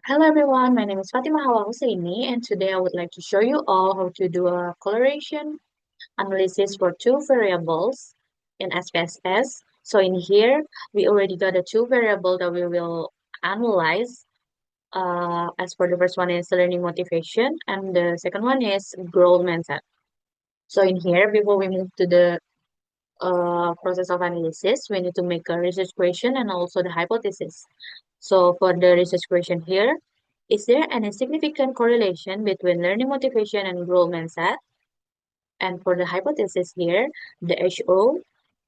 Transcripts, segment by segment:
Hello everyone, my name is Fatima Hawa Husseini and today I would like to show you all how to do a coloration analysis for two variables in SPSS. So in here, we already got the two variables that we will analyze. As for the first one is learning motivation and the second one is growth mindset. So in here, before we move to the process of analysis, we need to make a research question and also the hypothesis. So for the research question here, is there any significant correlation between learning motivation and growth mindset? And for the hypothesis here, the HO,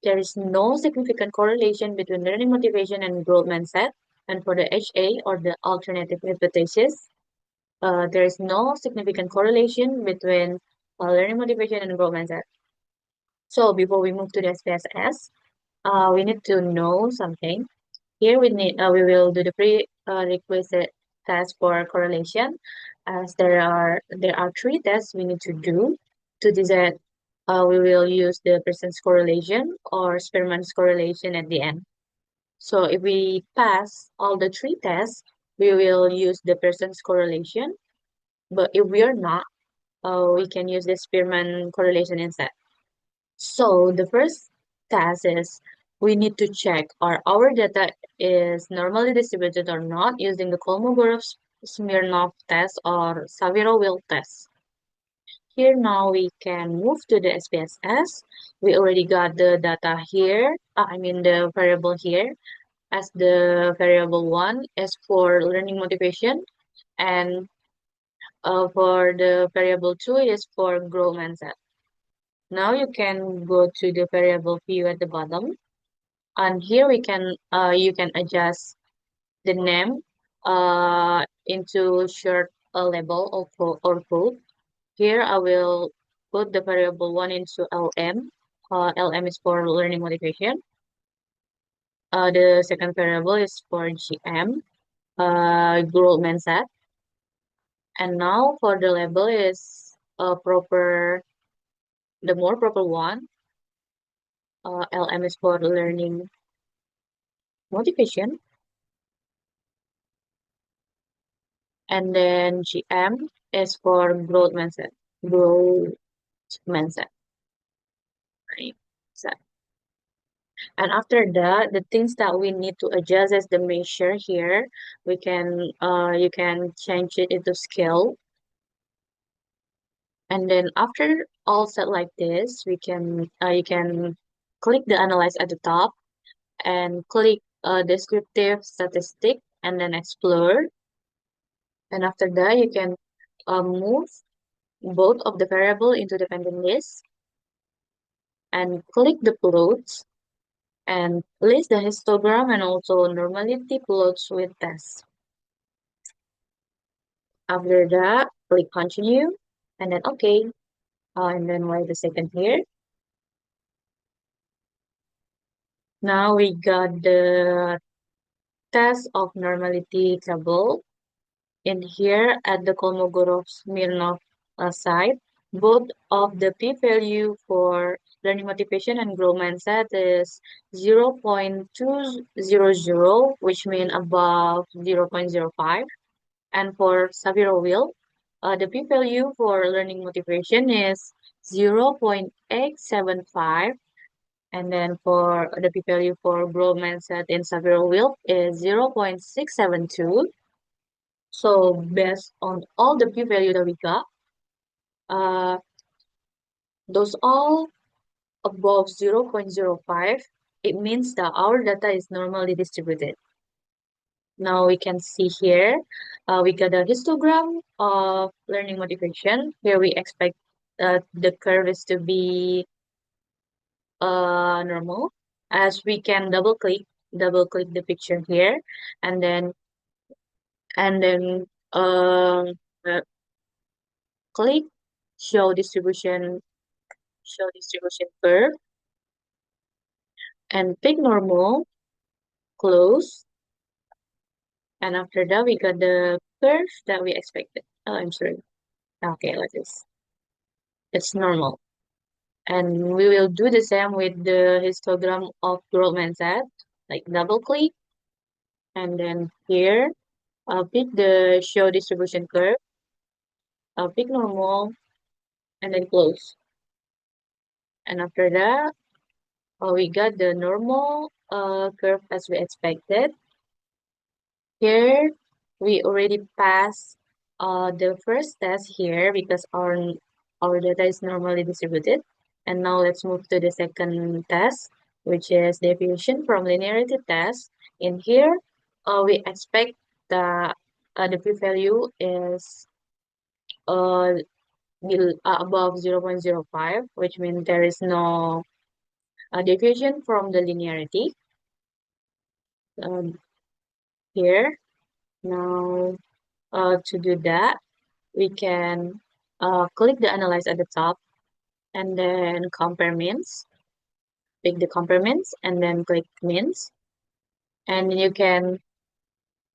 there is no significant correlation between learning motivation and growth mindset. And for the HA or the alternative hypothesis, there is no significant correlation between learning motivation and growth mindset. So before we move to the SPSS, we need to know something. Here we will do the prerequisite test for correlation, as there are three tests we need to do to decide. We will use the Pearson's correlation or Spearman's correlation at the end. So if we pass all the three tests, we will use the Pearson's correlation. But if we are not, we can use the Spearman correlation instead. So the first task is we need to check are our data is normally distributed or not using the Kolmogorov-Smirnov test or Saviro-Wilk test. Here now we can move to the SPSS. We already got the data here, I mean the variable here, as the variable one is for learning motivation and for the variable two is for growth mindset. Now you can go to the variable view at the bottom. And here we can you can adjust the name into short label or code. Here I will put the variable one into LM. LM is for learning motivation. The second variable is for GM, growth mindset. And now for the label is the more proper one. LM is for learning motivation. And then GM is for growth mindset. Growth mindset, right? So, and after that, the things that we need to adjust is the measure here. You can change it into scale. And then after all set like this, you can click the analyze at the top and click descriptive statistic and then explore. And after that, you can move both of the variable into dependent list and click the plots and list the histogram and also normality plots with tests. After that, click continue and then okay. And then wait a second here. Now we got the test of normality table in here at the Kolmogorov-Smirnov site. Both of the p-value for learning motivation and growth mindset is 0.200, which means above 0.05. And for Saviro-Wilk, the p-value for learning motivation is 0.875. And then for the p-value for growth mindset in Saviro-Wilk is 0.672. So based on all the p-value that we got, uh, those all above 0.05, it means that our data is normally distributed. Now we can see here, we got a histogram of learning motivation. Here we expect the curve is to be normal, as we can double click the picture here, and then and then uh, uh, click show distribution curve and pick normal, close, and after that we got the curve that we expected. Oh, I'm sorry. Okay, like this. It's normal. And we will do the same with the histogram of growth mindset. Like double click and then here. I'll pick the show distribution curve. I'll pick normal and then close. And after that, we got the normal curve as we expected. Here, we already passed the first test here because our data is normally distributed. And now let's move to the second test, which is deviation from linearity test. In here, we expect that the p-value is uh, above 0.05, which means there is no deviation from the linearity um, here. Now, to do that, we can click the analyze at the top and then compare means. Pick the compare means and then click means. And you can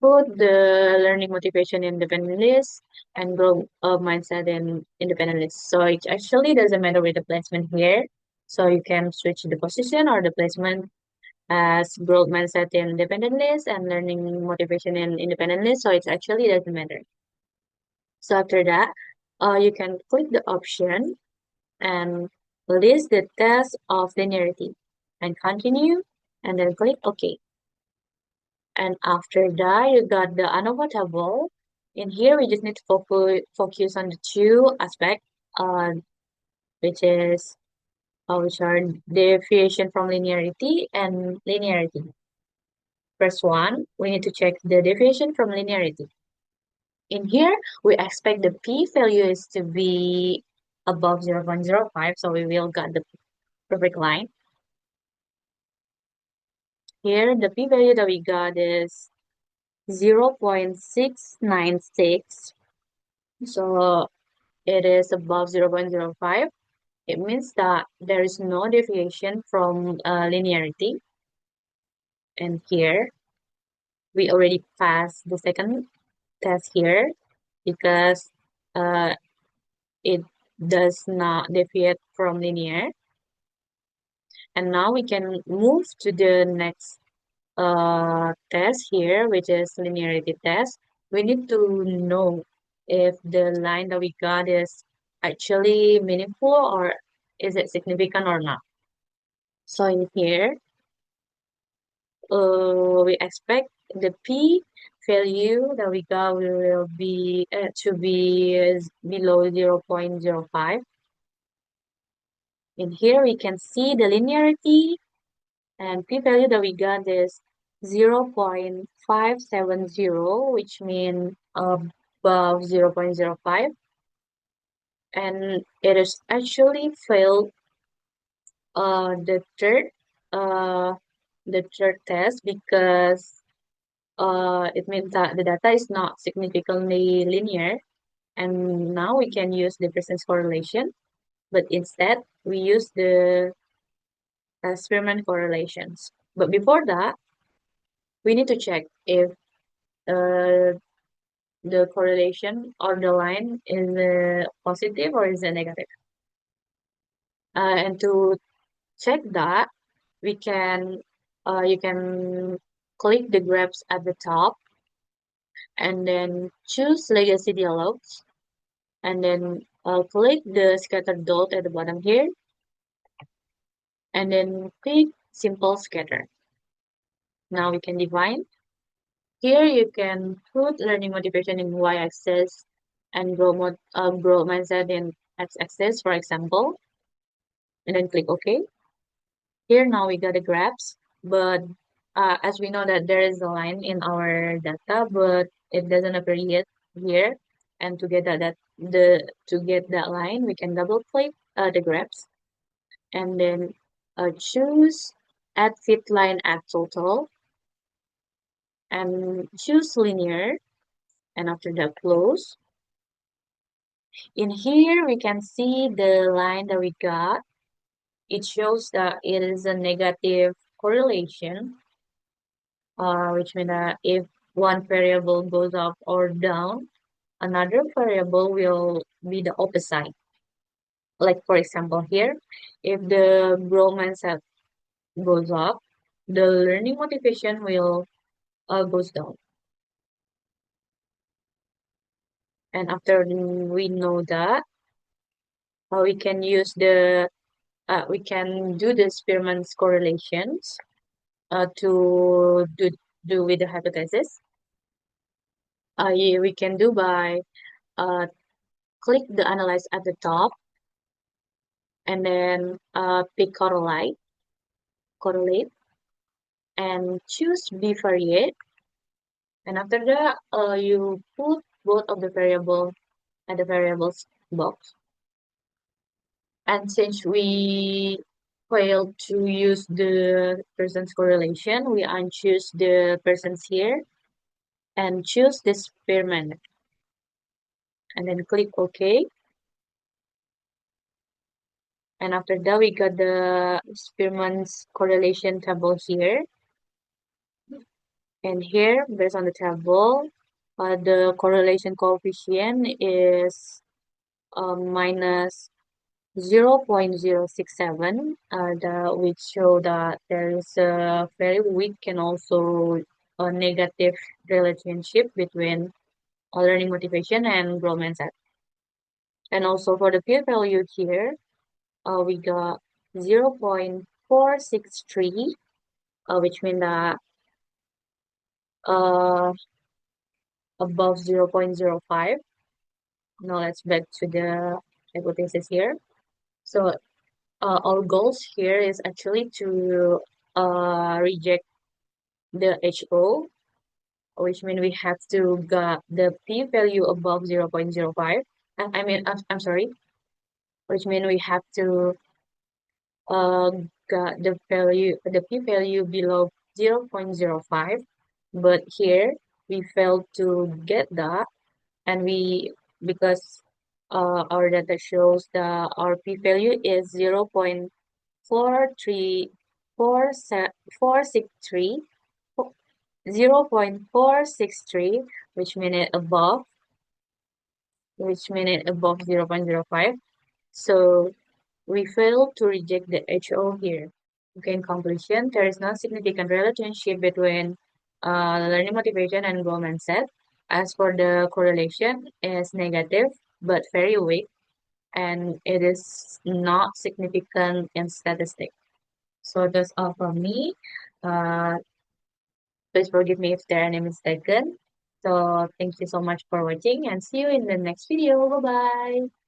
put the learning motivation in independent list and growth mindset in independent list. So it actually doesn't matter with the placement here. So you can switch the position or the placement as growth mindset in independent list and learning motivation in independent list. So it actually doesn't matter. So after that, you can click the option and list the test of linearity and continue and then click OK. And after that, you got the ANOVA table. In here, we just need to focus on the two aspects, uh, which is which are deviation from linearity and linearity. First one, we need to check the deviation from linearity. In here, we expect the p-value is to be above 0.05, so we will get the perfect line. Here, the p-value that we got is 0.696. So it is above 0.05. It means that there is no deviation from linearity. And here, we already passed the second test here because uh, it does not deviate from linear. And now we can move to the next test here, which is linearity test. We need to know if the line that we got is actually meaningful or is it significant or not. So in here, we expect the p value that we got will be to be below 0.05. In here, we can see the linearity and p-value that we got is 0.570, which means above 0.05. And it is actually failed uh, the third uh, the third test because it means that the data is not significantly linear. And now we can use the presence correlation, but instead we use the experiment correlations. But before that, we need to check if uh, the correlation or the line is positive or is it negative. And to check that, we can you can click the graphs at the top and then choose legacy dialogues and then click the scattered dot at the bottom here and then click simple scatter. Now we can define. Here you can put learning motivation in y-axis and grow mindset in x-axis, for example, and then click OK. Here now we got the graphs, but as we know that there is a line in our data, but it doesn't appear yet here. And to get to get that line, we can double click the graphs and then choose add fit line at total and choose linear and after that close. In here we can see the line that we got. It shows that it is a negative correlation, which means that if one variable goes up or down, another variable will be the opposite. Like for example here, if the growth mindset goes up, the learning motivation will goes down. And after we know that, we can use the we can do the Spearman's correlations to do with the hypothesis. Yeah, we can do by uh, click the analyze at the top and then pick correlate, and choose bivariate. And after that, you put both of the variable at the variables box. And since we failed to use the person's correlation, we unchoose the persons here and choose the Spearman and then click OK. And after that, we got the Spearman's correlation table here. And here, based on the table, the correlation coefficient is minus 0.067, which show that there is a very weak and also a negative relationship between learning motivation and growth mindset. And also for the p-value here, we got 0.463, which means that uh, above 0.05. Now let's back to the hypothesis here. So our goals here is actually to reject the HO, which means we have to get the p-value above 0.05. I mean, I'm sorry, which means we have to uh, got the p-value below 0.05. But here we failed to get that, and because our data shows that our p-value is 0.463, 0.463, which mean it above 0.05. So we fail to reject the HO here. Okay, in conclusion, there is no significant relationship between learning motivation and goal mindset. As for the correlation, is negative but very weak, and it is not significant in statistics. So that's all from me. Uh, Please forgive me if there are any mistaken. So thank you so much for watching and see you in the next video. Bye bye.